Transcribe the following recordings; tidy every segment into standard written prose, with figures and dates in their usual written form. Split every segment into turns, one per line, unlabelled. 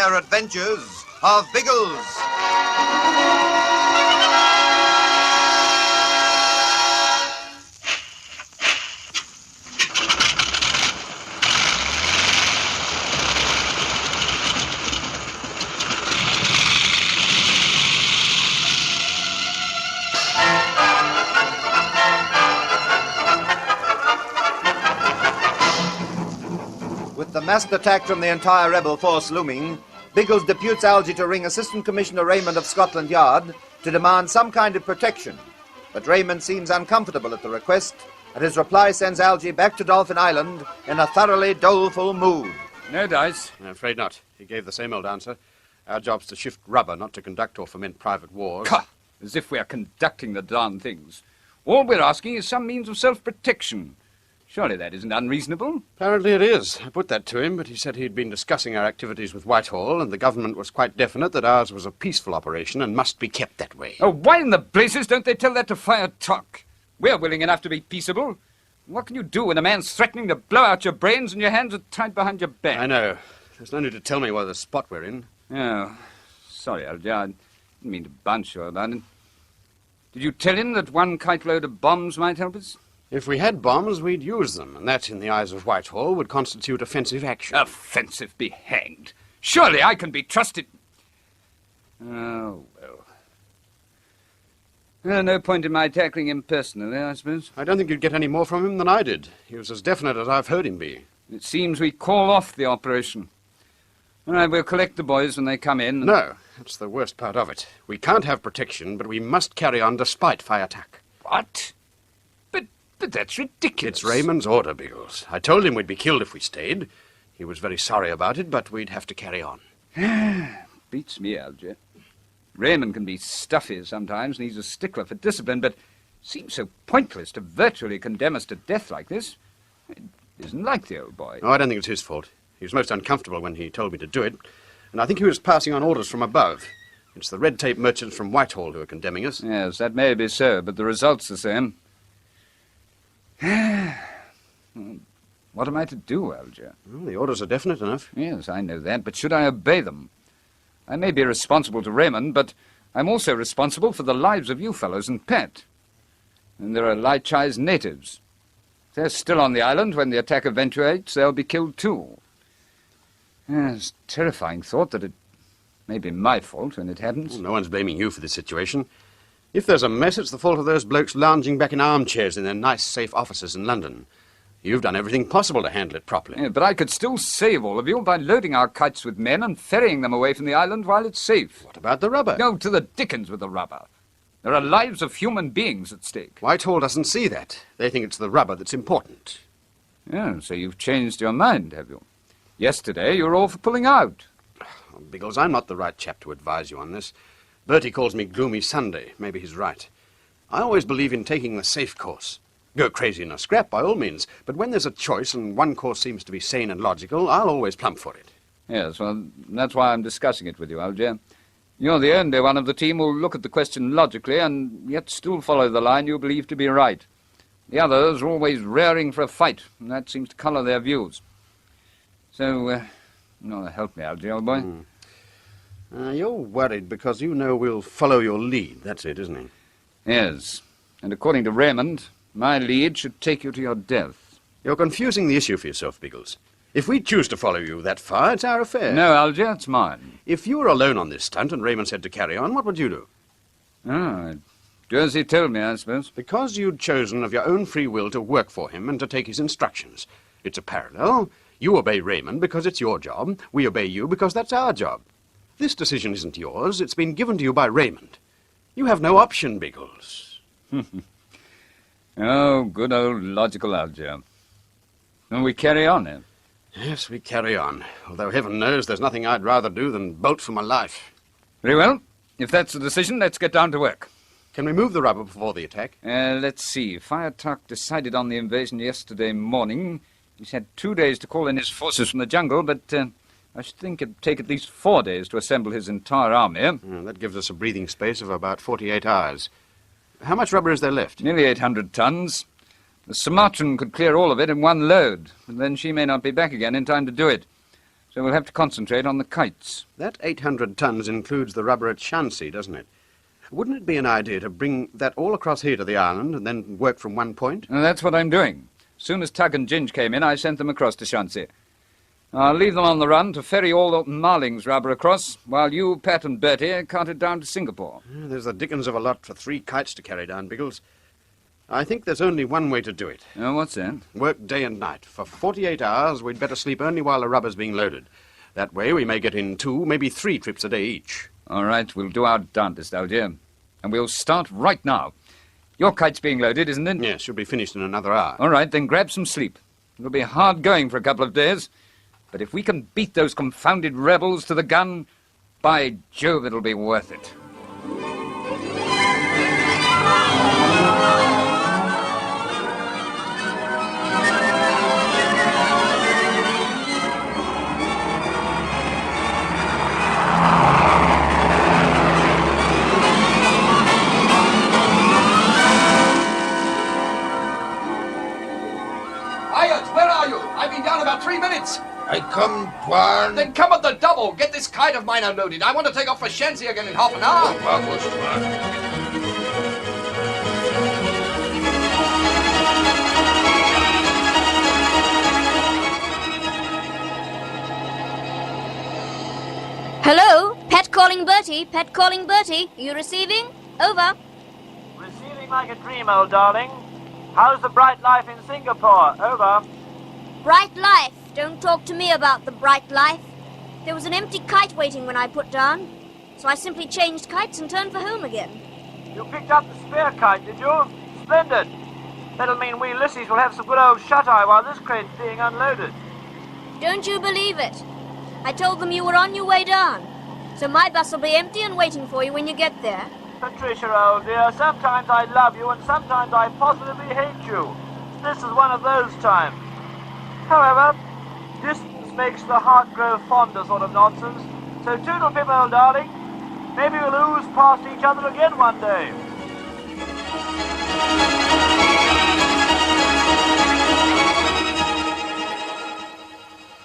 entire adventures of Biggles. With the massed attack from the entire rebel force looming, Biggles deputes Algy to ring Assistant Commissioner Raymond of Scotland Yard to demand some kind of protection. But Raymond seems uncomfortable at the request, and his reply sends Algy back to Dolphin Island in a thoroughly doleful mood.
No dice.
I'm afraid not. He gave the same old answer. Our job's to shift rubber, not to conduct or foment private wars.
As if we are conducting the darn things. All we're asking is some means of self-protection. Surely that isn't unreasonable?
Apparently it is. I put that to him, but he said he'd been discussing our activities with Whitehall, and the government was quite definite that ours was a peaceful operation and must be kept that way.
Oh, why in the blazes don't they tell that to Fire Talk? We're willing enough to be peaceable. What can you do when a man's threatening to blow out your brains and your hands are tied behind your back?
I know. There's no need to tell me what the spot we're in.
Oh, sorry, Algy. I didn't mean to bunch you about it. Did you tell him that one kite load of bombs might help us?
If we had bombs, we'd use them, and that, in the eyes of Whitehall, would constitute offensive action.
Offensive be hanged. Surely I can be trusted. Oh, well. No point in my tackling him personally, I suppose.
I don't think you'd get any more from him than I did. He was as definite as I've heard him be.
It seems we call off the operation. All right, we'll collect the boys when they come in.
No, that's the worst part of it. We can't have protection, but we must carry on despite fire attack.
What? But that's ridiculous.
It's Raymond's order, Biggles. I told him we'd be killed if we stayed. He was very sorry about it, but we'd have to carry on.
Beats me, Algy. Raymond can be stuffy sometimes, and he's a stickler for discipline, but it seems so pointless to virtually condemn us to death like this. It isn't like the old boy.
Oh, I don't think it's his fault. He was most uncomfortable when he told me to do it, and I think he was passing on orders from above. It's the red tape merchants from Whitehall who are condemning us.
Yes, that may be so, but the result's the same. What am I to do, Algy?
Well, the orders are definite enough.
Yes, I know that, but should I obey them? I may be responsible to Raymond, but I'm also responsible for the lives of you fellows and Pat. And there are Leitchai's natives. If they're still on the island when the attack eventuates, they'll be killed too. It's a terrifying thought that it may be my fault when it happens.
Well, no one's blaming you for this situation. If there's a mess, it's the fault of those blokes lounging back in armchairs in their nice, safe offices in London. You've done everything possible to handle it properly.
Yeah, but I could still save all of you by loading our kites with men and ferrying them away from the island while it's safe.
What about the rubber?
No, to the dickens with the rubber. There are lives of human beings at stake.
Whitehall doesn't see that. They think it's the rubber that's important.
Yeah, so you've changed your mind, have you? Yesterday you were all for pulling out.
Oh, Biggles, I'm not the right chap to advise you on this. Bertie calls me Gloomy Sunday. Maybe he's right. I always believe in taking the safe course. Go crazy in a scrap, by all means, but when there's a choice and one course seems to be sane and logical, I'll always plump for it.
Yes, well, that's why I'm discussing it with you, Algy. You're the only one of the team who'll look at the question logically and yet still follow the line you believe to be right. The others are always raring for a fight, and that seems to colour their views. So, help me, Algy, old boy.
You're worried because you know we'll follow your lead. That's it, isn't it?
Yes, and according to Raymond, my lead should take you to your death.
You're confusing the issue for yourself, Biggles. If we choose to follow you that far, it's our affair.
No, Algy, it's mine.
If you were alone on this stunt and Raymond said to carry on, what would you do?
I'd do as he told me, I suppose.
Because you'd chosen of your own free will to work for him and to take his instructions. It's a parallel. You obey Raymond because it's your job. We obey you because that's our job. This decision isn't yours. It's been given to you by Raymond. You have no option, Biggles.
Oh, good old logical Algy. And we carry on, eh?
Yes, we carry on. Although heaven knows there's nothing I'd rather do than bolt for my life.
Very well. If that's the decision, let's get down to work.
Can we move the rubber before the attack?
Let's see. Fire Talk decided on the invasion yesterday morning. He's had 2 days to call in his forces from the jungle, but I should think it'd take at least 4 days to assemble his entire army.
That gives us a breathing space of about 48 hours. How much rubber is there left?
Nearly 800 tons. The Sumatran could clear all of it in one load, but then she may not be back again in time to do it. So we'll have to concentrate on the kites.
That 800 tons includes the rubber at Shanxi, doesn't it? Wouldn't it be an idea to bring that all across here to the island and then work from one point?
And that's what I'm doing. As soon as Tug and Ginge came in, I sent them across to Shanxi. I'll leave them on the run to ferry all the Marling's rubber across, while you, Pat and Bertie, cart it down to Singapore.
There's the dickens of a lot for 3 kites to carry down, Biggles. I think there's only one way to do it.
What's that?
Work day and night. For 48 hours, we'd better sleep only while the rubber's being loaded. That way we may get in 2, maybe 3 trips a day each.
All right, we'll do our darndest, Algy. And we'll start right now. Your kite's being loaded, isn't it?
Yes, should be finished in another hour.
All right, then grab some sleep. It'll be hard going for a couple of days. But if we can beat those confounded rebels to the gun, by Jove, it'll be worth it.
Where are you? I've been down about 3 minutes.
I come, Twan.
Then come at the double. Get this kite of mine unloaded. I want to take off for Shanxi again in half an hour.
Vamos, Twan.
Hello? Pet calling Bertie. Pet calling Bertie. Are you receiving? Over.
Receiving like a dream, old darling. How's the bright life in Singapore? Over.
Bright life. Don't talk to me about the bright life. There was an empty kite waiting when I put down, so I simply changed kites and turned for home again.
You picked up the spare kite, did you? Splendid. That'll mean we Lissies will have some good old shut-eye while this crate's being unloaded.
Don't you believe it? I told them you were on your way down, so my bus will be empty and waiting for you when you get there.
Patricia, old dear, sometimes I love you and sometimes I positively hate you. This is one of those times. However, distance makes the heart grow fonder sort of nonsense. So toodle pip, old darling. Maybe we'll ooze past each other again one day.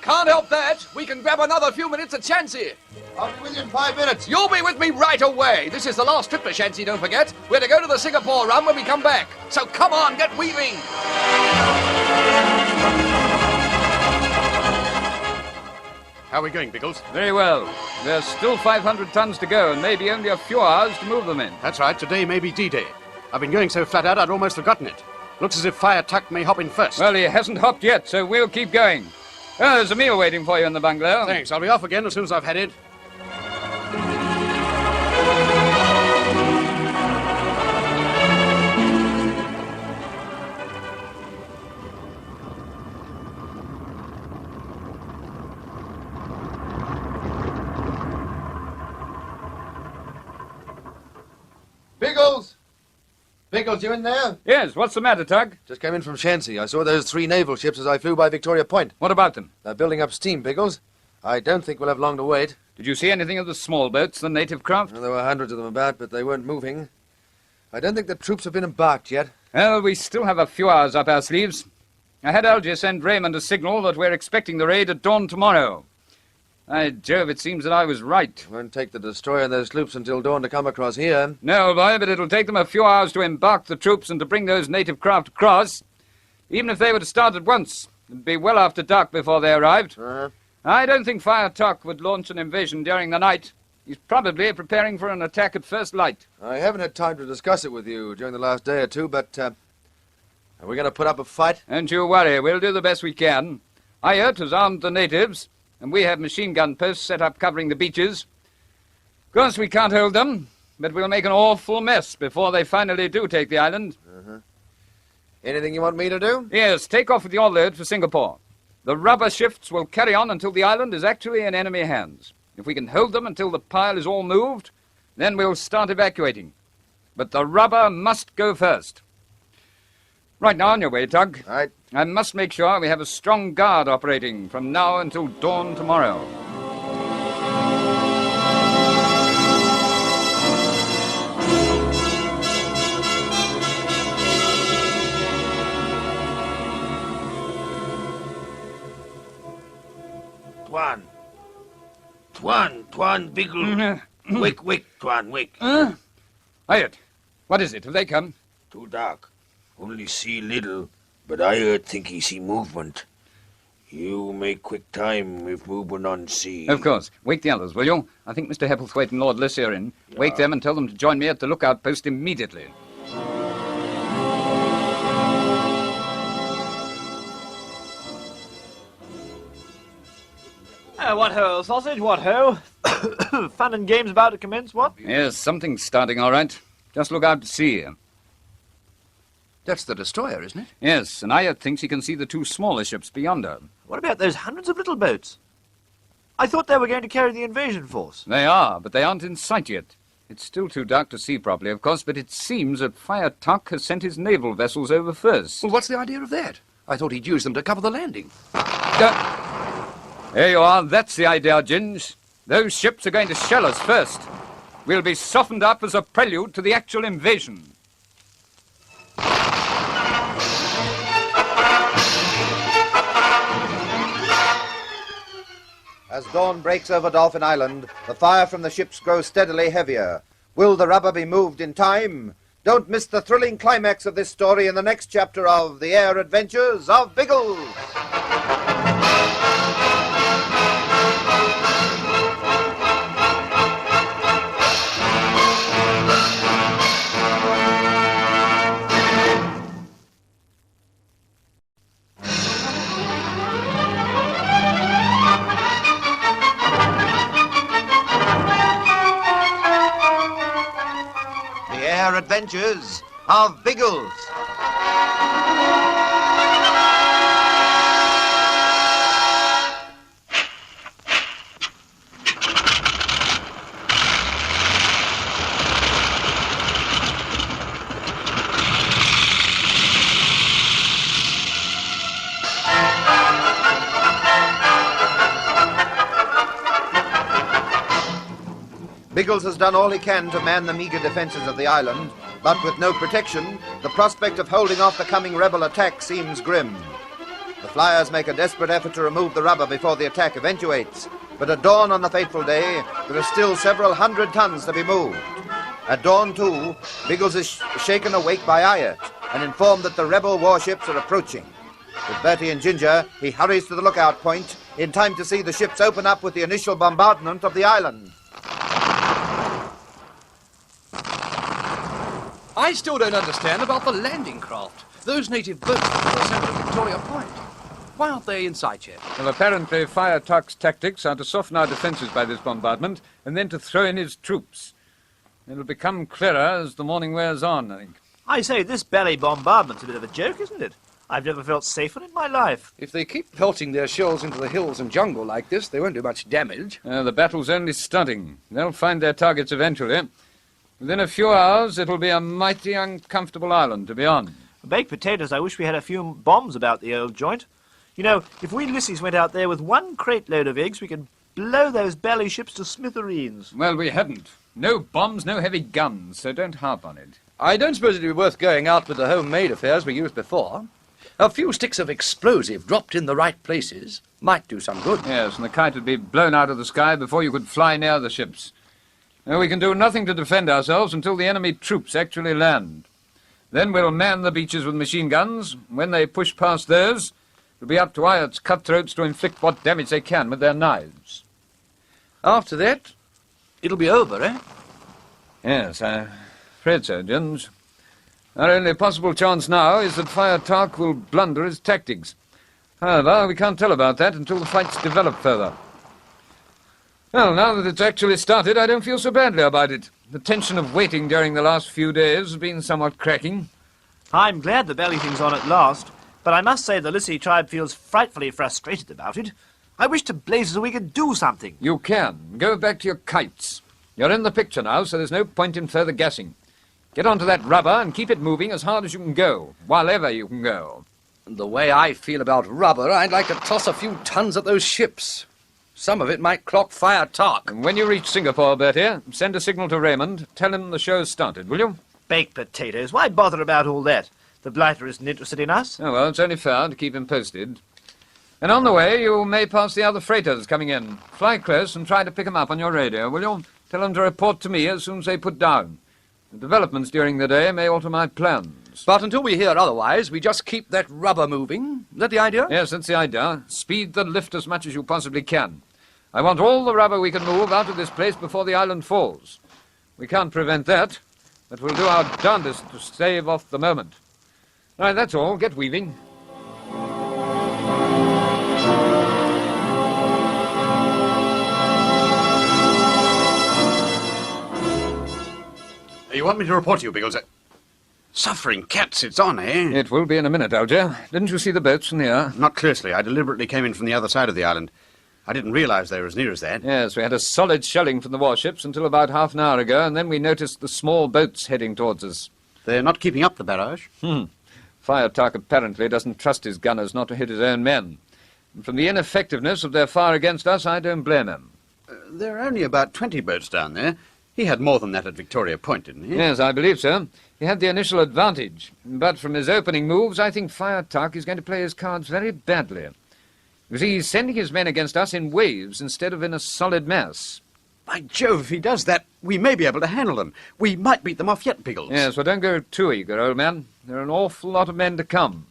Can't help that. We can grab another few minutes at Shanxi.
I'll be with you in 5 minutes.
You'll be with me right away. This is the last trip to Shanxi, don't forget. We're to go to the Singapore run when we come back. So come on, get weaving.
How are we going, Biggles?
Very well. There's still 500 tons to go, and maybe only a few hours to move them in.
That's right, today may be D-Day. I've been going so flat out I'd almost forgotten it. Looks as if Fire Tuck may hop in first.
Well, he hasn't hopped yet, so we'll keep going. Oh, there's a meal waiting for you in the bungalow.
Thanks, I'll be off again as soon as I've had it.
Biggles! Biggles, you in there?
Yes, what's the matter, Tug?
Just came in from Shanxi. I saw those 3 naval ships as I flew by Victoria Point.
What about them?
They're building up steam, Biggles. I don't think we'll have long to wait.
Did you see anything of the small boats, the native craft?
Well, there were hundreds of them about, but they weren't moving. I don't think the troops have been embarked yet.
Well, we still have a few hours up our sleeves. I had Algy send Raymond a signal that we're expecting the raid at dawn tomorrow. By Jove, it seems that I was right.
Won't take the destroyer and those sloops until dawn to come across here.
No, boy, but it'll take them a few hours to embark the troops and to bring those native craft across. Even if they were to start at once, it'd be well after dark before they arrived. I don't think Fire Tuck would launch an invasion during the night. He's probably preparing for an attack at first light.
I haven't had time to discuss it with you during the last day or two, but are we going to put up a fight?
Don't you worry, we'll do the best we can. Ayot has armed the natives, and we have machine gun posts set up covering the beaches. Of course, we can't hold them, but we'll make an awful mess before they finally do take the island.
Anything you want me to do?
Yes, take off with your load for Singapore. The rubber shifts will carry on until the island is actually in enemy hands. If we can hold them until the pile is all moved, then we'll start evacuating. But the rubber must go first. Right now, on your way, Tug.
Right.
I must make sure we have a strong guard operating from now until dawn tomorrow.
One.
Twan, Biggles. Wick, Twan, wick.
Hiya. What is it? Have they come?
Too dark. Only see little, but I heard think he see movement. You make quick time if movement on sea.
Of course. Wake the others, will you? I think Mr. Hepplethwaite and Lord Lissier are in. Wake them and tell them to join me at the lookout post immediately.
What ho, sausage, what ho? Fun and games about to commence, what?
Yes, something's starting all right. Just look out to sea.
That's the destroyer, isn't it?
Yes, and Ayat thinks he can see the two smaller ships beyond her.
What about those hundreds of little boats? I thought they were going to carry the invasion force.
They are, but they aren't in sight yet. It's still too dark to see properly, of course, but it seems that Fire Tuck has sent his naval vessels over first.
Well, what's the idea of that? I thought he'd use them to cover the landing.
There you are. That's the idea, Ginge. Those ships are going to shell us first. We'll be softened up as a prelude to the actual invasion.
As dawn breaks over Dolphin Island, the fire from the ships grows steadily heavier. Will the rubber be moved in time? Don't miss the thrilling climax of this story in the next chapter of The Air Adventures of Biggles. Adventures of Biggles. Biggles has done all he can to man the meagre defences of the island, but with no protection, the prospect of holding off the coming rebel attack seems grim. The flyers make a desperate effort to remove the rubber before the attack eventuates, but at dawn on the fateful day, there are still several hundred tons to be moved. At dawn, too, Biggles is shaken awake by Ayat and informed that the rebel warships are approaching. With Bertie and Ginger, he hurries to the lookout point in time to see the ships open up with the initial bombardment of the island.
I still don't understand about the landing craft. Those native boats that were sent to Victoria Point. Why aren't they in sight yet?
Well, apparently Fire Tuck's tactics are to soften our defences by this bombardment and then to throw in his troops. It'll become clearer as the morning wears on, I think.
I say, this belly bombardment's a bit of a joke, isn't it? I've never felt safer in my life.
If they keep pelting their shells into the hills and jungle like this, they won't do much damage.
The battle's only starting. They'll find their targets eventually. Within a few hours, it'll be a mighty uncomfortable island to be on.
Baked potatoes, I wish we had a few bombs about the old joint. You know, if we Lissies went out there with one crate load of eggs, we could blow those belly ships to smithereens.
Well, we haven't. No bombs, no heavy guns, so don't harp on it.
I don't suppose it'd be worth going out with the homemade affairs we used before. A few sticks of explosive dropped in the right places might do some good.
Yes, and the kite would be blown out of the sky before you could fly near the ships. We can do nothing to defend ourselves until the enemy troops actually land. Then we'll man the beaches with machine guns. When they push past those, it'll be up to Ayat's cutthroats to inflict what damage they can with their knives.
After that, it'll be over, eh?
Yes, I'm afraid so, Jones. Our only possible chance now is that Fire Tuck will blunder his tactics. However, we can't tell about that until the fights develop further. Well, now that it's actually started, I don't feel so badly about it. The tension of waiting during the last few days has been somewhat cracking.
I'm glad the belly thing's on at last, but I must say the Lissie tribe feels frightfully frustrated about it. I wish to blazes we could do something.
You can. Go back to your kites. You're in the picture now, so there's no point in further guessing. Get onto that rubber and keep it moving as hard as you can go, while ever you can go.
The way I feel about rubber, I'd like to toss a few tons at those ships. Some of it might clock Fire Tuck.
And when you reach Singapore, Bertie, send a signal to Raymond. Tell him the show's started, will you?
Baked potatoes. Why bother about all that? The blighter isn't interested in us.
Oh, well, it's only fair to keep him posted. And on the way, you may pass the other freighters coming in. Fly close and try to pick them up on your radio, will you? Tell them to report to me as soon as they put down. The developments during the day may alter my plans.
But until we hear otherwise, we just keep that rubber moving. Is that the idea?
Yes, that's the idea. Speed the lift as much as you possibly can. I want all the rubber we can move out of this place before the island falls. We can't prevent that, but we'll do our darndest to stave off the moment. Right, that's all. Get weaving.
You want me to report to you, Biggles? Suffering cats, it's on, eh?
It will be in a minute, Algy. Didn't you see the boats from the air?
Not closely. I deliberately came in from the other side of the island. I didn't realize they were as near as that.
Yes, we had a solid shelling from the warships until about half an hour ago, and then we noticed the small boats heading towards us.
They're not keeping up the barrage.
Firetuck apparently doesn't trust his gunners not to hit his own men. And from the ineffectiveness of their fire against us, I don't blame him.
There are only about 20 boats down there. He had more than that at Victoria Point, didn't he?
Yes, I believe so. He had the initial advantage. But from his opening moves, I think Firetuck is going to play his cards very badly. You see, he's sending his men against us in waves instead of in a solid mass.
By Jove, if he does that, we may be able to handle them. We might beat them off yet, Biggles.
Yes, well, don't go too eager, old man. There are an awful lot of men to come.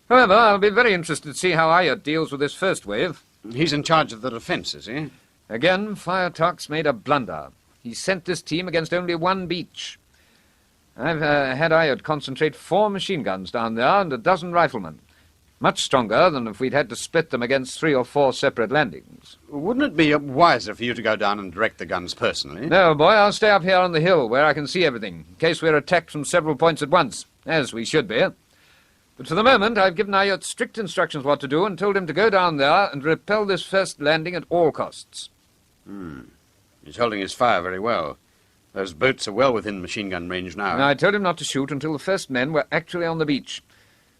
However, I'll be very interested to see how Ayot deals with this first wave.
He's in charge of the defence, is he?
Again, Firetuck's made a blunder. He sent this team against only one beach. I've had Ayot concentrate 4 machine guns down there and a dozen riflemen. Much stronger than if we'd had to split them against 3 or 4 separate landings.
Wouldn't it be wiser for you to go down and direct the guns personally?
No, boy, I'll stay up here on the hill where I can see everything, in case we're attacked from several points at once, as we should be. But for the moment, I've given Ayot strict instructions what to do and told him to go down there and repel this first landing at all costs.
He's holding his fire very well. Those boats are well within machine-gun range now.
And I told him not to shoot until the first men were actually on the beach.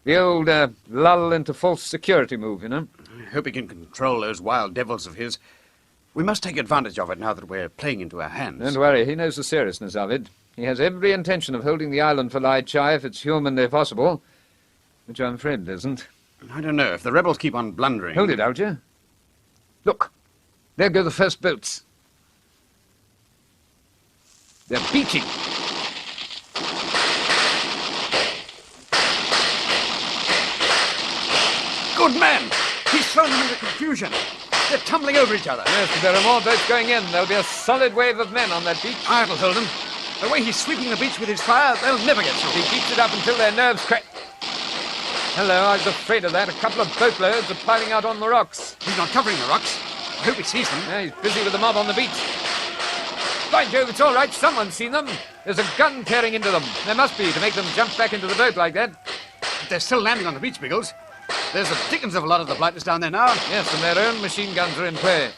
The old lull into false security move, you know.
I hope he can control those wild devils of his. We must take advantage of it now that we're playing into our hands.
Don't worry, he knows the seriousness of it. He has every intention of holding the island for Lai Chai if it's humanly possible, which I'm afraid it isn't.
I don't know. If the rebels keep on blundering...
Hold it, Algy. Look, there go the first boats. They're beaching.
Good man! He's thrown them into confusion. They're tumbling over each other.
Yes, but there are more boats going in. There'll be a solid wave of men on that beach.
I'll hold them. The way he's sweeping the beach with his fire, they'll never get through.
He keeps it up until their nerves crack. Hello, I was afraid of that. A couple of boatloads are piling out on the rocks.
He's not covering the rocks. I hope he sees them.
Yeah, he's busy with the mob on the beach. By Jove, it's all right. Someone's seen them. There's a gun tearing into them. There must be, to make them jump back into the boat like that.
But they're still landing on the beach, Biggles. There's a dickens of a lot of the blighters down there now.
Yes, and their own machine guns are in play.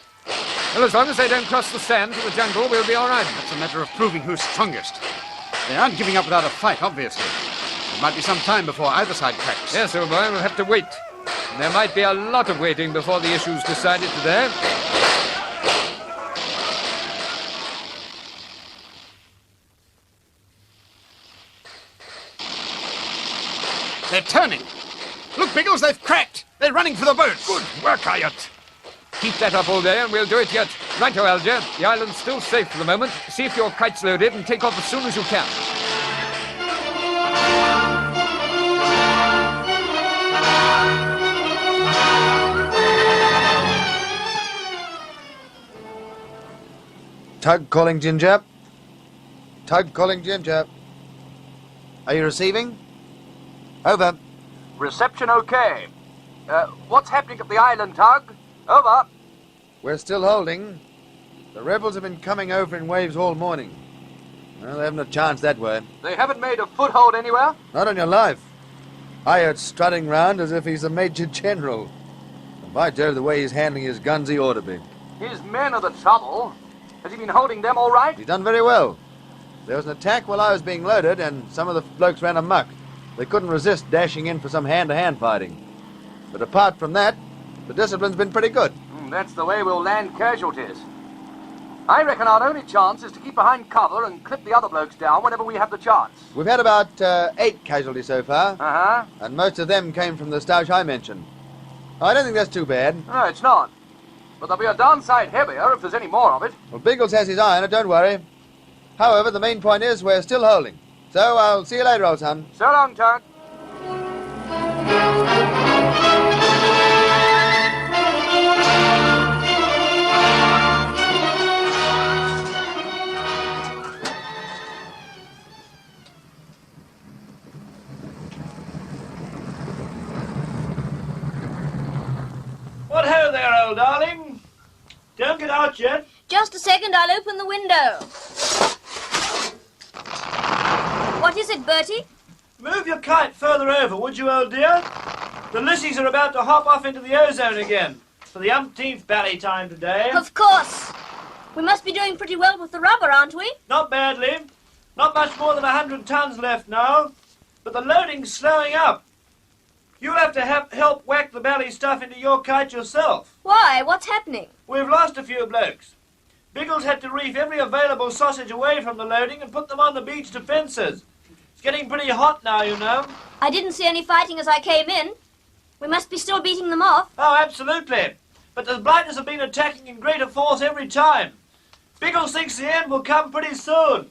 Well, as long as they don't cross the sand to the jungle, we'll be all right.
That's a matter of proving who's strongest. They aren't giving up without a fight, obviously. It might be some time before either side cracks.
Yes, old boy, we'll have to wait. And there might be a lot of waiting before the issue's decided today.
They're turning. Look, Biggles, they've cracked. They're running for the boats.
Good work, Ayot. Keep that up all day and we'll do it yet. Righto, Algy. The island's still safe for the moment. See if your kite's loaded and take off as soon as you can.
Tug calling Ginger. Tug calling Ginger. Are you receiving? Over.
Reception okay. What's happening at the island, Tug? Over.
We're still holding. The rebels have been coming over in waves all morning. Well, they haven't a chance that way.
They haven't made a foothold anywhere?
Not on your life. Ayot's strutting round as if he's a major general. And by Jove, the way he's handling his guns, he ought to be.
His men are the trouble. Has he been holding them all right?
He's done very well. There was an attack while I was being loaded, and some of the blokes ran amok. They couldn't resist dashing in for some hand-to-hand fighting. But apart from that, the discipline's been pretty good.
That's the way we'll land casualties. I reckon our only chance is to keep behind cover and clip the other blokes down whenever we have the chance.
We've had about 8 casualties so far,
Uh-huh.
and most of them came from the stoush I mentioned.
I don't think that's too bad.
No, it's not. But there'll be a darn sight heavier if there's any more of it.
Well, Biggles has his eye on it, don't worry. However, the main point is we're still holding. So I'll see you later, old son.
So long, Chuck.
What ho there, old darling. Don't get out yet.
Just a second, I'll open the window. What is it, Bertie?
Move your kite further over, would you, old dear? The lissies are about to hop off into the ozone again for the umpteenth bally time today.
Of course. We must be doing pretty well with the rubber, aren't we?
Not badly. Not much more than 100 tons left now, but the loading's slowing up. You'll have to help whack the bally stuff into your kite yourself.
Why? What's happening?
We've lost a few blokes. Biggles had to reef every available sausage away from the loading and put them on the beach defences. It's getting pretty hot now, you know.
I didn't see any fighting as I came in. We must be still beating them off.
Oh, absolutely. But the blighters have been attacking in greater force every time. Biggles thinks the end will come pretty soon.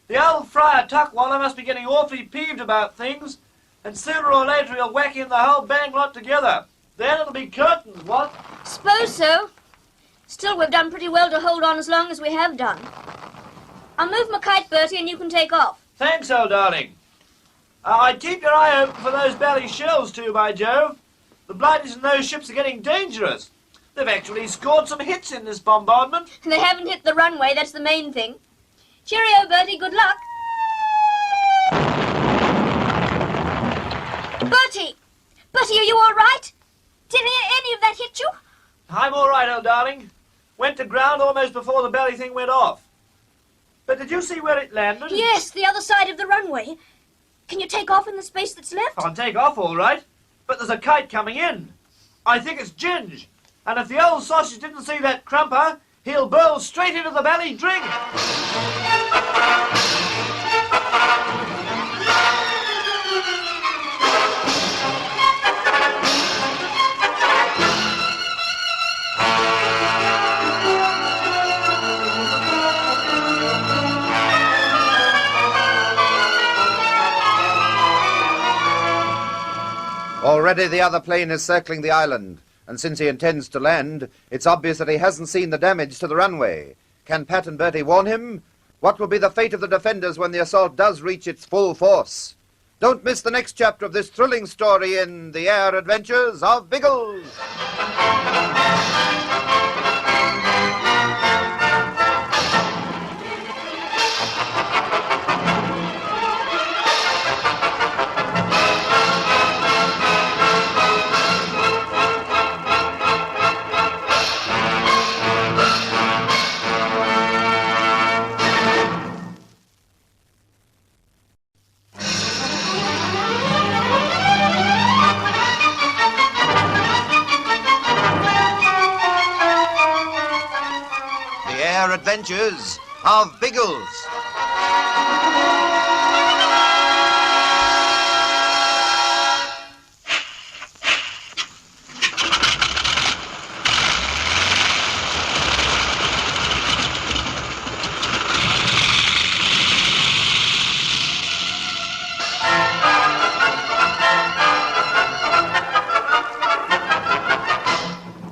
The old friar Tuckwaller must be getting awfully peeved about things, and sooner or later he'll whack in the whole bang lot together. Then it'll be curtains, what?
Suppose so. Still, we've done pretty well to hold on as long as we have done. I'll move my kite, Bertie, and you can take off.
Thanks, old darling. I'd keep your eye open for those bally shells too, by Jove. The blighters in those ships are getting dangerous. They've actually scored some hits in this bombardment.
They haven't hit the runway, that's the main thing. Cheerio, Bertie, good luck. Bertie! Bertie, are you all right? Did any of that hit you?
I'm all right, old darling. Went to ground almost before the belly thing went off. But did you see where it landed?
Yes, the other side of the runway. Can you take off in the space that's left?
I'll take off all right, but there's a kite coming in. I think it's Ginge. And if the old sausage didn't see that crumper, he'll burl straight into the belly drink.
Already the other plane is circling the island, and since he intends to land, it's obvious that he hasn't seen the damage to the runway. Can Pat and Bertie warn him? What will be the fate of the defenders when the assault does reach its full force? Don't miss the next chapter of this thrilling story in The Air Adventures of Biggles. Adventures of Biggles.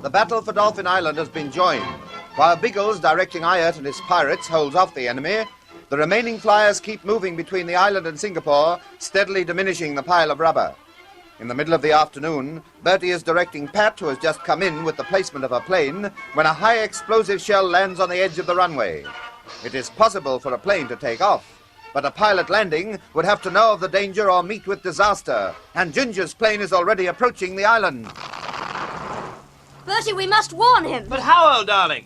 The battle for Dolphin Island has been joined. While Biggles, directing Ayert and his pirates, holds off the enemy, the remaining flyers keep moving between the island and Singapore, steadily diminishing the pile of rubber. In the middle of the afternoon, Bertie is directing Pat, who has just come in with the placement of her plane, when a high explosive shell lands on the edge of the runway. It is possible for a plane to take off, but a pilot landing would have to know of the danger or meet with disaster, and Ginger's plane is already approaching the island.
Bertie, we must warn him.
But how, old darling?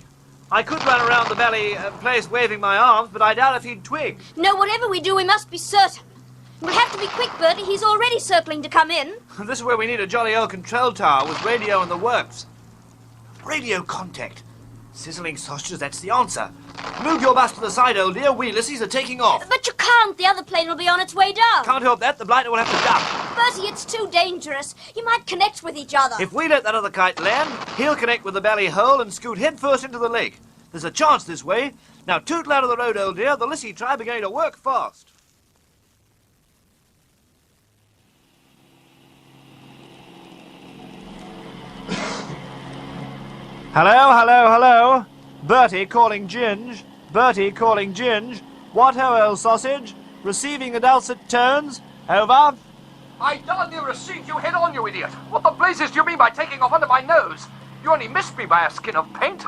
I could run around the belly place waving my arms, but I doubt if he'd twig.
No, whatever we do, we must be certain. We'll have to be quick, Bertie. He's already circling to come in.
This is where we need a jolly old control tower with radio in the works. Radio contact. Sizzling sausages, that's the answer. Move your bus to the side, old dear. We lissies are taking off.
But you can't. The other plane will be on its way down.
Can't help that. The blighter will have to duck.
Bertie, it's too dangerous. You might connect with each other.
If we let that other kite land, he'll connect with the belly hole and scoot headfirst into the lake. There's a chance this way. Now tootle out of the road, old dear. The Lissy tribe are going to work fast. Hello, hello, hello. Bertie calling Ginge. Bertie calling Ginge. What ho, old sausage? Receiving the dulcet tones. Over.
I darn near received you head on, you idiot. What the blazes do you mean by taking off under my nose? You only missed me by a skin of paint.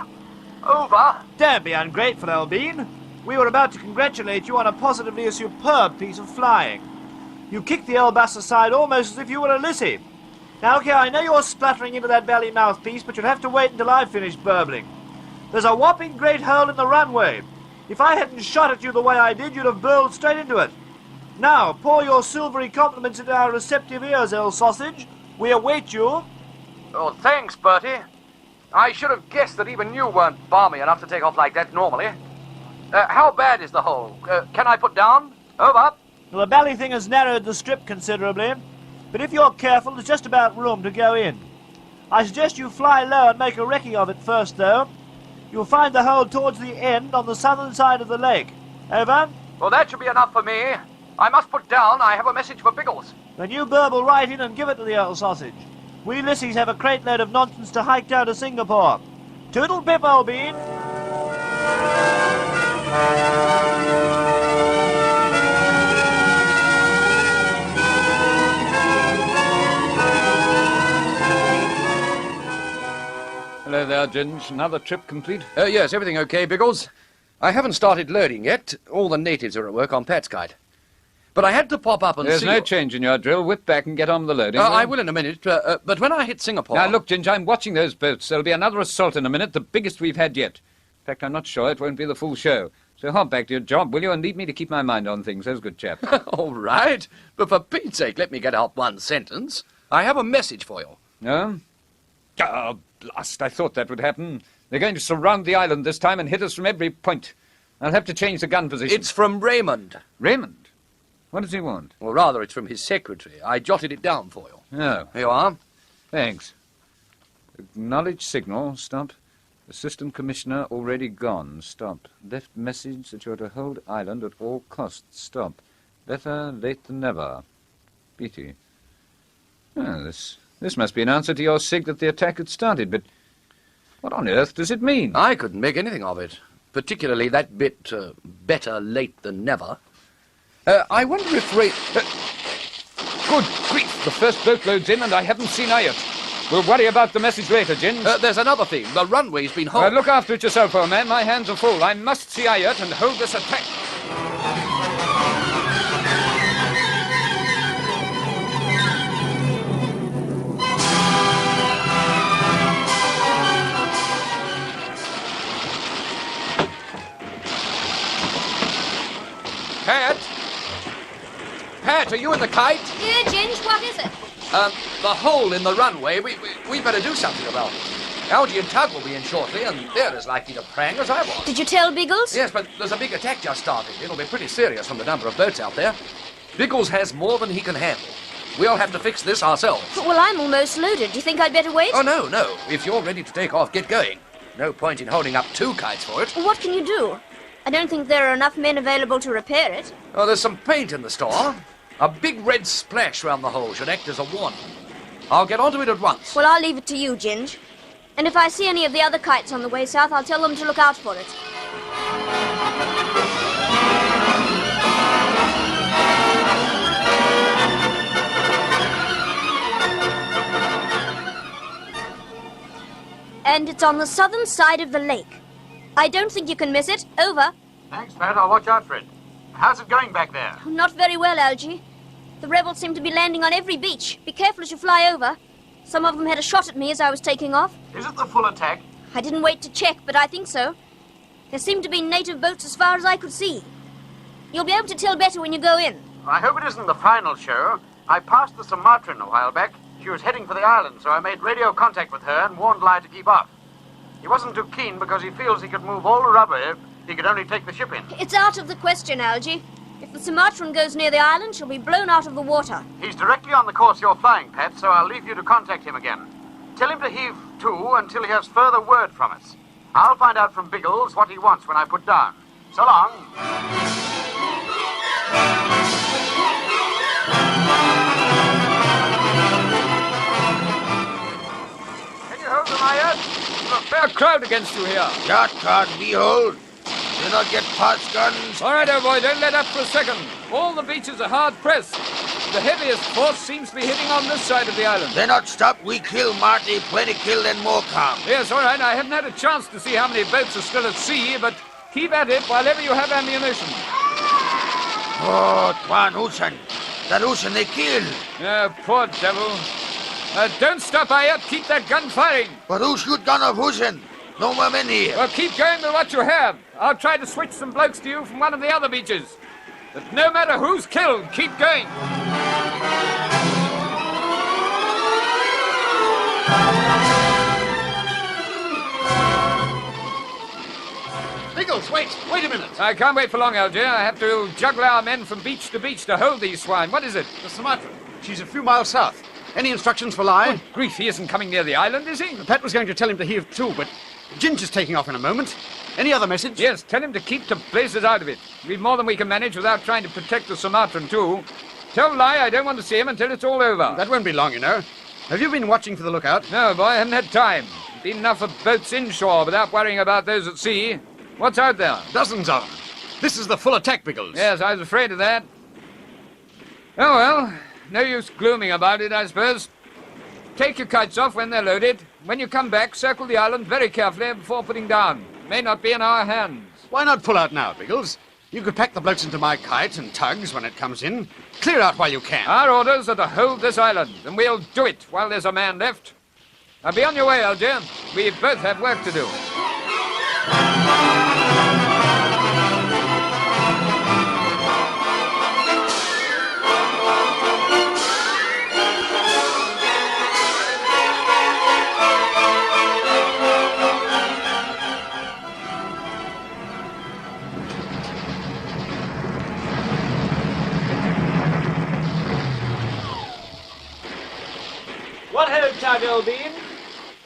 Over.
Don't be ungrateful, old bean. We were about to congratulate you on a positively superb piece of flying. You kicked the old bus aside almost as if you were a Lissy. Now, okay, I know you're spluttering into that belly mouthpiece, but you'll have to wait until I've finished burbling. There's a whopping great hole in the runway. If I hadn't shot at you the way I did, you'd have burled straight into it. Now, pour your silvery compliments into our receptive ears, old sausage. We await you.
Oh, thanks, Bertie. I should have guessed that even you weren't balmy enough to take off like that normally. How bad is the hole? Can I put down? Over.
Well, the belly thing has narrowed the strip considerably, but if you're careful, there's just about room to go in. I suggest you fly low and make a recce of it first, though. You'll find the hole towards the end on the southern side of the lake. Over.
Well, that should be enough for me. I must put down. I have a message for Biggles.
Then you burble right in and give it to the old sausage. We Lissies have a crate load of nonsense to hike down to Singapore. Toodle pip, old bean.
Hello there, Ginge. Another trip complete?
Yes, everything okay, Biggles. I haven't started loading yet. All the natives are at work on Pat's kite. But I had to pop up and
There's
see...
no change in your drill. Whip back and get on with the loading.
I will in a minute, but when I hit Singapore...
Now, look, Ginge, I'm watching those boats. There'll be another assault in a minute, the biggest we've had yet. In fact, I'm not sure it won't be the full show. So hop back to your job, will you, and leave me to keep my mind on things. There's a good chap.
All right. But for Pete's sake, let me get out one sentence. I have a message for you.
No? Oh, blast. I thought that would happen. They're going to surround the island this time and hit us from every point. I'll have to change the gun position.
It's from Raymond.
Raymond? What does he want?
Well, rather, it's from his secretary. I jotted it down for you.
Oh.
Here you are.
Thanks. Acknowledge signal. Stop. Assistant Commissioner already gone. Stop. Left message that you're to hold island at all costs. Stop. Better late than never. Beatty. Oh, this must be an answer to your sig that the attack had started, but what on earth does it mean?
I couldn't make anything of it. Particularly that bit, better late than never. I wonder if
Good grief! The first boatload's in and I haven't seen Ayat. We'll worry about the message later, Ginge.
There's another thing. The runway's been hauled.
Look after it yourself, old man. My hands are full. I must see Ayat and hold this attack.
Pat, are you in the kite?
Here, Ginge, what is it?
The hole in the runway. We better do something about it. Algy and Tug will be in shortly, and they're as likely to prang as I was.
Did you tell Biggles?
Yes, but there's a big attack just started. It'll be pretty serious from the number of boats out there. Biggles has more than he can handle. We'll have to fix this ourselves.
Well, I'm almost loaded. Do you think I'd better wait?
Oh, no. If you're ready to take off, get going. No point in holding up two kites for it.
What can you do? I don't think there are enough men available to repair it.
Oh, there's some paint in the store. A big red splash round the hole should act as a warning. I'll get onto it at once.
Well, I'll leave it to you, Ginge. And if I see any of the other kites on the way south, I'll tell them to look out for it. And it's on the southern side of the lake. I don't think you can miss it. Over.
Thanks, Pat. I'll watch out for it. How's it going back there?
Not very well, Algy. The rebels seem to be landing on every beach. Be careful as you fly over. Some of them had a shot at me as I was taking off.
Is it the full attack?
I didn't wait to check, but I think so. There seemed to be native boats as far as I could see. You'll be able to tell better when you go in.
I hope it isn't the final show. I passed the Sumatran a while back. She was heading for the island, so I made radio contact with her and warned Lai to keep off. He wasn't too keen because he feels he could move all the rubber if he could only take the ship in.
It's out of the question, Algy. If the Sumatran goes near the island, she'll be blown out of the water.
He's directly on the course you're flying, Pat, so I'll leave you to contact him again. Tell him to heave to until he has further word from us. I'll find out from Biggles what he wants when I put down. So long.
Can you hold them, Ayat?
There's a fair crowd against you here.
That can't be hold. Do not get past guns.
All right, old boy, don't let up for a second. All the beaches are hard pressed. The heaviest force seems to be hitting on this side of the island.
They not stop. We kill Marty. Plenty kill and more come.
Yes, all right. I haven't had a chance to see how many boats are still at sea, but keep at it while ever you have ammunition.
Oh, Twan Hussein. That Hussein they kill.
Oh, poor devil. Don't stop, Ayat. Keep that gun firing.
But who shoot gun of Hussein? No more men here.
Well, keep going with what you have. I'll try to switch some blokes to you from one of the other beaches. But no matter who's killed, keep going.
Biggles, wait a minute.
I can't wait for long, Algy. I have to juggle our men from beach to beach to hold these swine. What is it?
The Sumatra. She's a few miles south. Any instructions for Lie?
Grief, he isn't coming near the island, is he?
Pat was going to tell him to heave to, but Ginger's taking off in a moment. Any other message?
Yes, tell him to keep the blazes out of it. We've more than we can manage without trying to protect the Sumatran, too. Tell Lie I don't want to see him until it's all over.
That won't be long, you know. Have you been watching for the lookout?
No, boy, I haven't had time. Been enough of boats inshore without worrying about those at sea. What's out there?
Dozens of them. This is the full attack, Biggles.
Yes, I was afraid of that. Oh, well, no use glooming about it, I suppose. Take your kites off when they're loaded. When you come back, circle the island very carefully before putting down. May not be in our hands.
Why not pull out now, Biggles? You could pack the blokes into my kite and tugs when it comes in. Clear out while you can.
Our orders are to hold this island, and we'll do it while there's a man left. Now be on your way, Algy. We both have work to do.
What ho, Tug, old bean?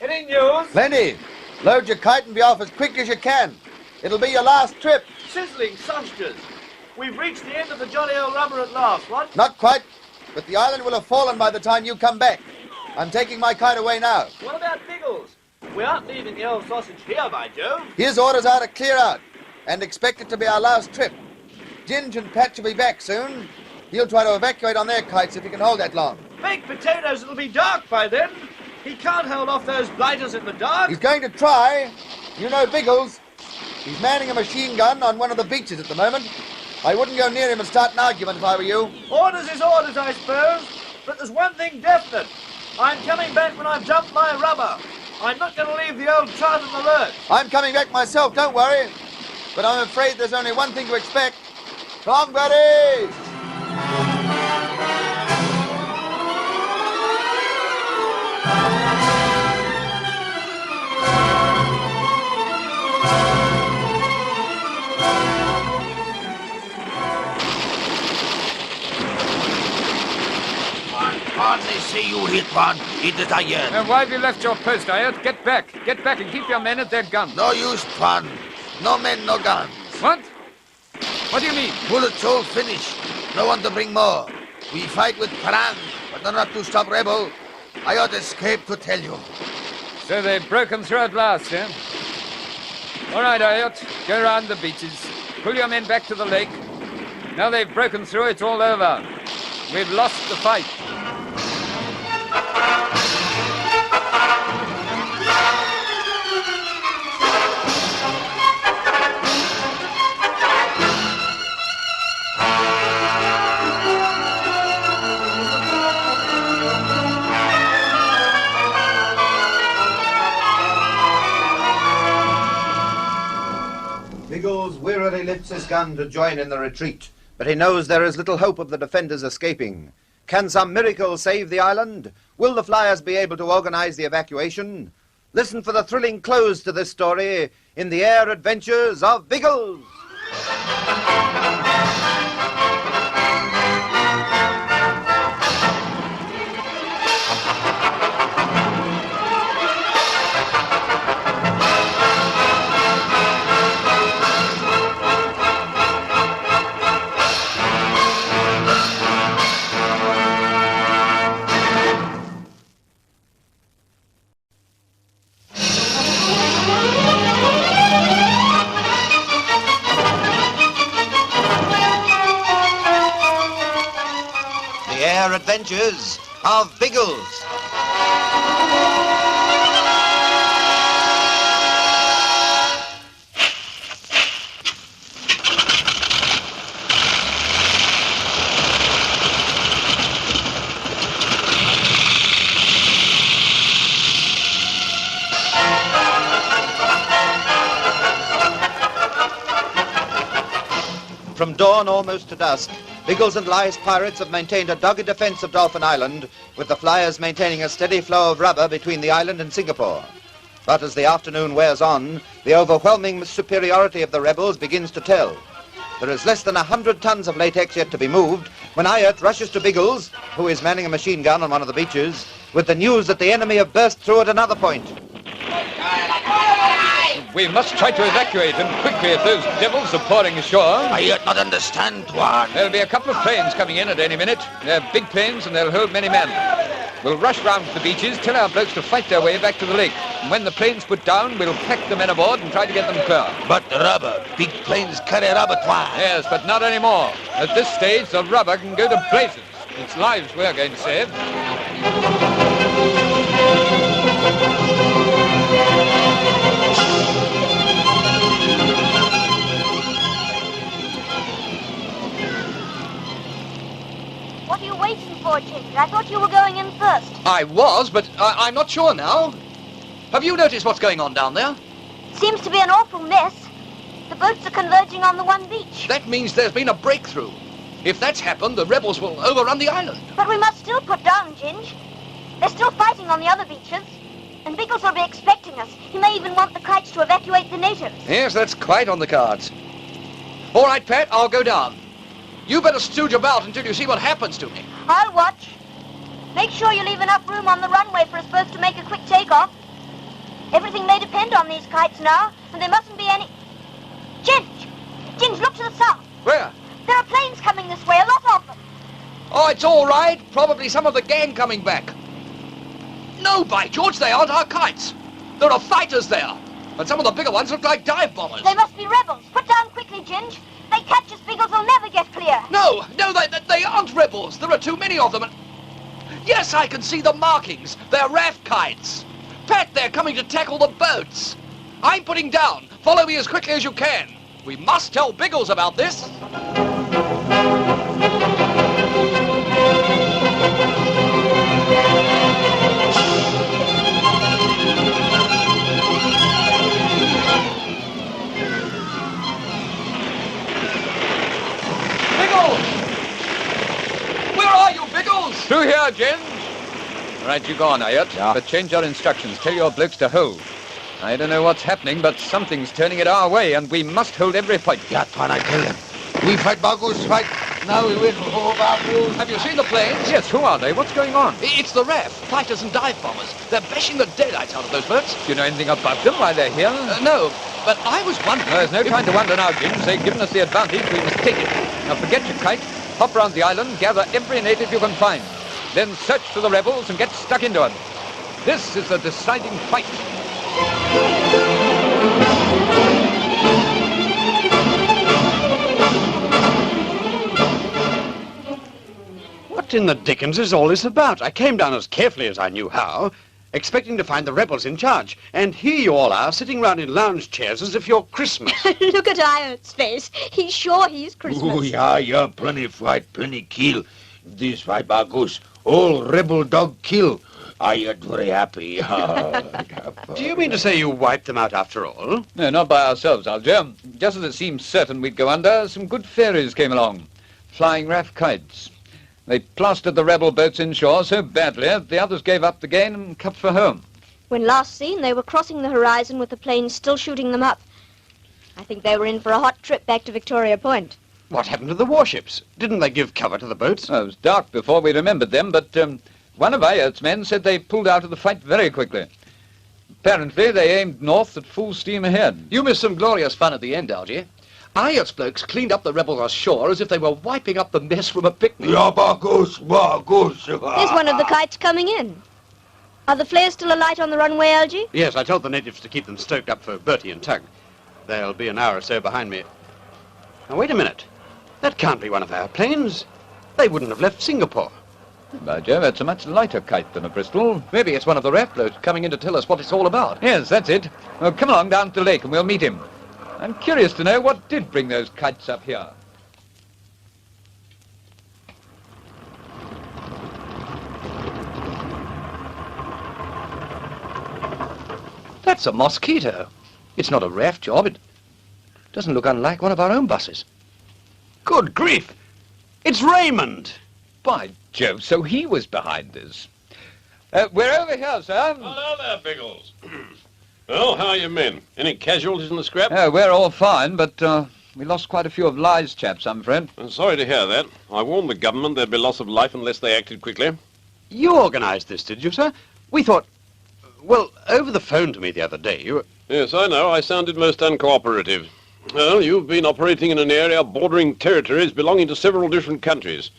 Any news?
Plenty. Load your kite and be off as quick as you can. It'll be your last trip.
Sizzling sausages. We've reached the end of the jolly old rubber at last, what?
Not quite, but the island will have fallen by the time you come back. I'm taking my kite away now.
What about Biggles? We aren't leaving the old sausage here, by Jove.
His orders are to clear out, and expect it to be our last trip. Ginge and Pat will be back soon. He'll try to evacuate on their kites if he can hold that long.
Baked potatoes, it'll be dark by then. He can't hold off those blighters in the dark.
He's going to try. You know Biggles. He's manning a machine gun on one of the beaches at the moment. I wouldn't go near him and start an argument if I were you.
Orders is orders, I suppose. But there's one thing definite. I'm coming back when I've dumped my rubber. I'm not going to leave the old chart in the lurch.
I'm coming back myself, don't worry. But I'm afraid there's only one thing to expect. Come on, Bertie!
They say you hit one. Hit it again.
And why have you left your post, Ayat? Get back. Get back and keep your men at their guns.
No use, Twan. No men, no guns.
What? What do you mean?
Bullets all finished. No one to bring more. We fight with parang, but not to stop rebel. I ought escape to tell you.
So they've broken through at last, eh? All right, Ayat. Go round the beaches. Pull your men back to the lake. Now they've broken through, it's all over. We've lost the fight.
Biggles wearily lifts his gun to join in the retreat, but he knows there is little hope of the defenders escaping. Can some miracle save the island? Will the flyers be able to organize the evacuation? Listen for the thrilling close to this story in the air adventures of Biggles. air adventures of Biggles. From dawn almost to dusk, Biggles and Lie's pirates have maintained a dogged defence of Dolphin Island, with the flyers maintaining a steady flow of rubber between the island and Singapore. But as the afternoon wears on, the overwhelming superiority of the rebels begins to tell. There is less than 100 tons of latex yet to be moved when Wright rushes to Biggles, who is manning a machine gun on one of the beaches, with the news that the enemy have burst through at another point.
We must try to evacuate, and quickly if those devils are pouring ashore.
I yet not understand, Tuan.
There'll be a couple of planes coming in at any minute. They're big planes and they'll hold many men. We'll rush round to the beaches, tell our blokes to fight their way back to the lake. And when the planes put down, we'll pack the men aboard and try to get them clear.
But rubber, big planes carry rubber, Tuan.
Yes, but not anymore. At this stage, the rubber can go to blazes. It's lives we're going to save.
What are you waiting for, Ginger? I thought you were going in first.
I was, but I'm not sure now. Have you noticed what's going on down there?
Seems to be an awful mess. The boats are converging on the one beach.
That means there's been a breakthrough. If that's happened, the rebels will overrun the island.
But we must still put down, Ginge. They're still fighting on the other beaches. And Biggles will be expecting us. He may even want the kites to evacuate the natives.
Yes, that's quite on the cards. All right, Pat, I'll go down. You better stooge about until you see what happens to me.
I'll watch. Make sure you leave enough room on the runway for us both to make a quick takeoff. Everything may depend on these kites now, and there mustn't be any... Ginge, look to the south.
Where?
There are planes coming this way, a lot of them.
Oh, it's all right. Probably some of the gang coming back. No, by George, they aren't our kites. There are fighters there. And some of the bigger ones look like dive bombers.
They must be rebels. Put down quickly, Ginge. They catch us, Biggles will never get clear.
No, they aren't rebels. There are too many of them. And... yes, I can see the markings. They're raft kites. Pat, they're coming to tackle the boats. I'm putting down. Follow me as quickly as you can. We must tell Biggles about this.
Through here, James. Right, you go on, Wright. Yeah. But change your instructions. Tell your blokes to hold. I don't know what's happening, but something's turning it our way, and we must hold every point.
Yeah, Tuan, I tell them. We fight Biggles, fight. Now we win. Oh, Biggles.
Have you seen the planes?
Yes, who are they? What's going on?
It's the RAF, fighters and dive bombers. They're bashing the daylights out of those boats.
Do you know anything about them while they're here?
No, but I was wondering...
There's no time to wonder now, James. They've given us the advantage. We must take it. Now forget your kite. Hop round the island, gather every native you can find. Then search for the rebels and get stuck into them. This is the deciding fight.
What in the dickens is all this about? I came down as carefully as I knew how, expecting to find the rebels in charge. And here you all are, sitting round in lounge chairs as if you're Christmas.
Look at Wright's face. He's sure he's Christmas.
Oh, yeah, plenty fight, plenty kill. This fight, Biggles, all rebel dog kill. I am very happy.
Do you mean to say you wiped them out after all?
No, not by ourselves, Algy. Just as it seemed certain we'd go under, some good fairies came along, flying RAF kites. They plastered the rebel boats inshore so badly that the others gave up the game and cut for home.
When last seen, they were crossing the horizon with the planes still shooting them up. I think they were in for a hot trip back to Victoria Point.
What happened to the warships? Didn't they give cover to the boats?
Well, it was dark before we remembered them, but one of Wright's men said they pulled out of the fight very quickly. Apparently, they aimed north at full steam ahead.
You missed some glorious fun at the end, Algy. Wright's blokes cleaned up the rebels ashore as if they were wiping up the mess from a picnic.
Yeah, Biggles.
There's one of the kites coming in. Are the flares still alight on the runway, Algy?
Yes, I told the natives to keep them stoked up for Bertie and Tug. They'll be an hour or so behind me. Now, wait a minute. That can't be one of our planes. They wouldn't have left Singapore.
By Jove, that's a much lighter kite than a Bristol.
Maybe it's one of the RAF blokes coming in to tell us what it's all about.
Yes, that's it. Well, come along down to the lake and we'll meet him. I'm curious to know what did bring those kites up here.
That's a mosquito. It's not a RAF job. It doesn't look unlike one of our own buses.
Good grief! It's Raymond!
By Jove, so he was behind this. We're over here, sir.
Hello there, Biggles. Well, how are your men? Any casualties in the scrap?
We're all fine, but we lost quite a few of Lie's chaps, I'm afraid.
I'm sorry to hear that. I warned the government there'd be loss of life unless they acted quickly.
You organised this, did you, sir? We thought... Well, over the phone to me the other day, you...
Yes, I know. I sounded most uncooperative. Well, you've been operating in an area bordering territories belonging to several different countries.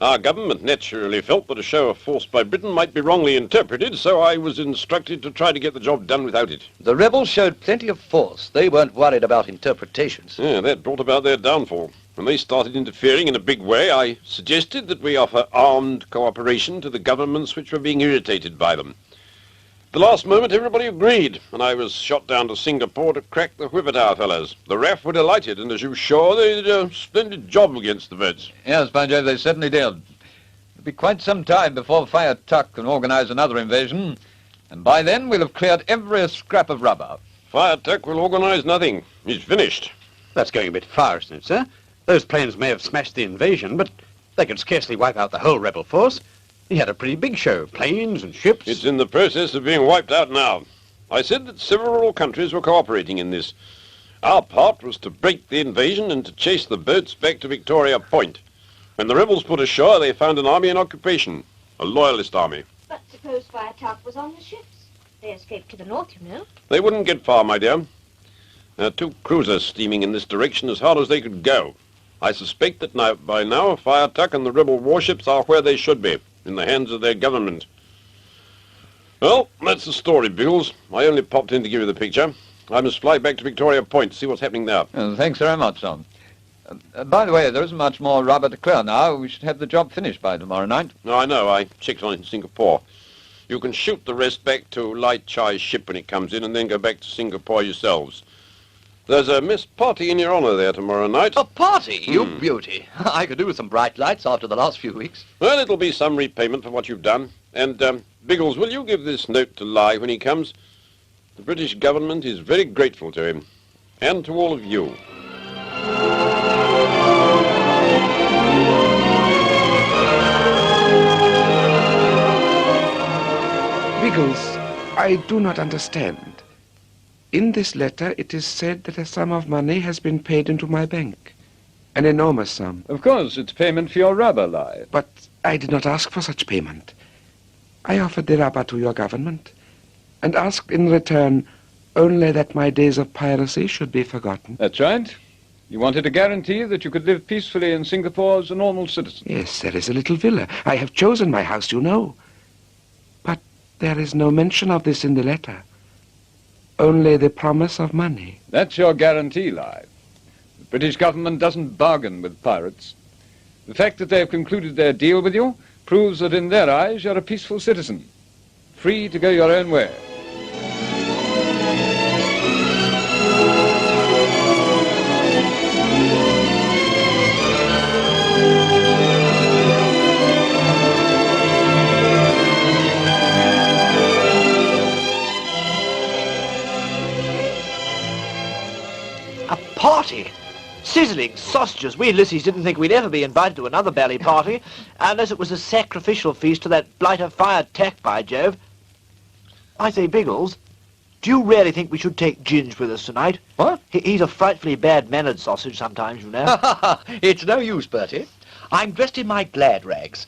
Our government naturally felt that a show of force by Britain might be wrongly interpreted, so I was instructed to try to get the job done without it.
The rebels showed plenty of force. They weren't worried about interpretations.
Yeah, that brought about their downfall. When they started interfering in a big way, I suggested that we offer armed cooperation to the governments which were being irritated by them. At the last moment, everybody agreed, and I was shot down to Singapore to crack the whip at our fellows. The RAF were delighted, and as you saw, they did a splendid job against the birds.
Yes, by Jove, they certainly did. It'll be quite some time before Fire Tuck can organise another invasion, and by then we'll have cleared every scrap of rubber.
Fire Tuck will organise nothing. He's finished.
That's going a bit far, isn't it, sir? Those planes may have smashed the invasion, but they could scarcely wipe out the whole rebel force. He had a pretty big show, planes and ships.
It's in the process of being wiped out now. I said that several countries were cooperating in this. Our part was to break the invasion and to chase the boats back to Victoria Point. When the rebels put ashore, they found an army in occupation, a loyalist army.
But suppose Fire Tuck was on the ships? They escaped to the north, you know.
They wouldn't get far, my dear. There are 2 cruisers steaming in this direction as hard as they could go. I suspect that by now, Fire Tuck and the rebel warships are where they should be, in the hands of their government. Well, that's the story, Biggles. I only popped in to give you the picture. I must fly back to Victoria Point to see what's happening there.
Thanks very much, Tom. By the way, there isn't much more rubber to clear now. We should have the job finished by tomorrow night.
No, I know. I checked on it in Singapore. You can shoot the rest back to Lai Chai's ship when it comes in and then go back to Singapore yourselves. There's a mess party in your honour there tomorrow night.
A party? You beauty. I could do with some bright lights after the last few weeks.
Well, it'll be some repayment for what you've done. And, Biggles, will you give this note to Lai when he comes? The British government is very grateful to him. And to all of you.
Biggles, I do not understand. In this letter, it is said that a sum of money has been paid into my bank. An enormous sum.
Of course, it's payment for your rubber, Lai.
But I did not ask for such payment. I offered the rubber to your government, and asked in return only that my days of piracy should be forgotten.
That's right. You wanted a guarantee that you could live peacefully in Singapore as a normal citizen.
Yes, there is a little villa. I have chosen my house, you know. But there is no mention of this in the letter. Only the promise of money.
That's your guarantee, Lai. The British government doesn't bargain with pirates. The fact that they've concluded their deal with you proves that in their eyes you're a peaceful citizen, free to go your own way.
Party? Sizzling sausages. We Lissies didn't think we'd ever be invited to another bally party unless it was a sacrificial feast to that blighter Fire Tuck, by Jove. I say, Biggles, do you really think we should take Ginge with us tonight?
What?
He's a frightfully bad-mannered sausage sometimes, you know.
It's no use, Bertie. I'm dressed in my glad rags.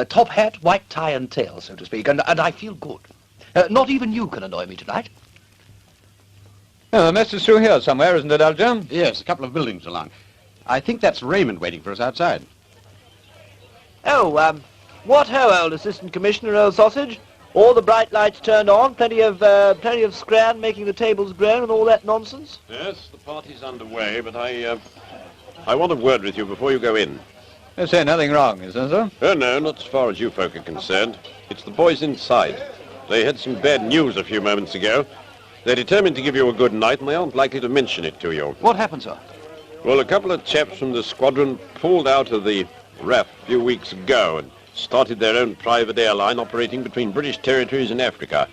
Top hat, white tie and tail, so to speak, and I feel good. Not even you can annoy me tonight.
The mess is through here somewhere, isn't it, Algy?
Yes, a couple of buildings along. I think that's Raymond waiting for us outside.
Oh, what ho, old Assistant Commissioner, old sausage? All the bright lights turned on, plenty of scran making the tables groan and all that nonsense?
Yes, the party's underway, but I want a word with you before you go in.
They say nothing wrong, is there, sir?
Oh, no, not as far as you folk are concerned. It's the boys inside. They had some bad news a few moments ago. They're determined to give you a good night, and they aren't likely to mention it to you.
What happened, sir?
Well, a couple of chaps from the squadron pulled out of the RAF a few weeks ago and started their own private airline operating between British territories and Africa.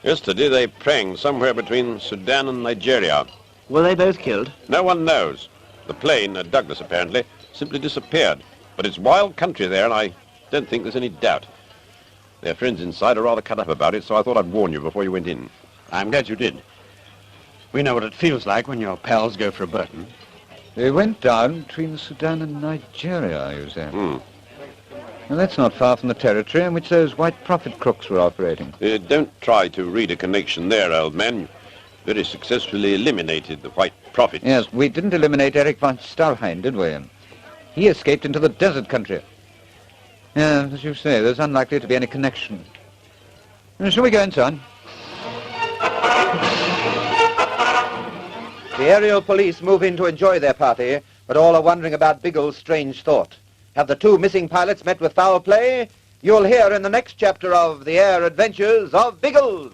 Yesterday, they pranged somewhere between Sudan and Nigeria.
Were they both killed?
No one knows. The plane, Douglas apparently, simply disappeared. But it's wild country there, and I don't think there's any doubt. Their friends inside are rather cut up about it, so I thought I'd warn you before you went in.
I'm glad you did. We know what it feels like when your pals go for a Burton.
They went down between Sudan and Nigeria, you say?
Hmm.
Well, that's not far from the territory in which those white profit crooks were operating.
Don't try to read a connection there, old man. You very successfully eliminated the white profits.
Yes, we didn't eliminate Eric von Stalheim, did we? He escaped into the desert country. Yeah, as you say, there's unlikely to be any connection. Shall we go inside?
The aerial police move in to enjoy their party, but all are wondering about Biggles' strange thought. Have the two missing pilots met with foul play? You'll hear in the next chapter of The Air Adventures of Biggles.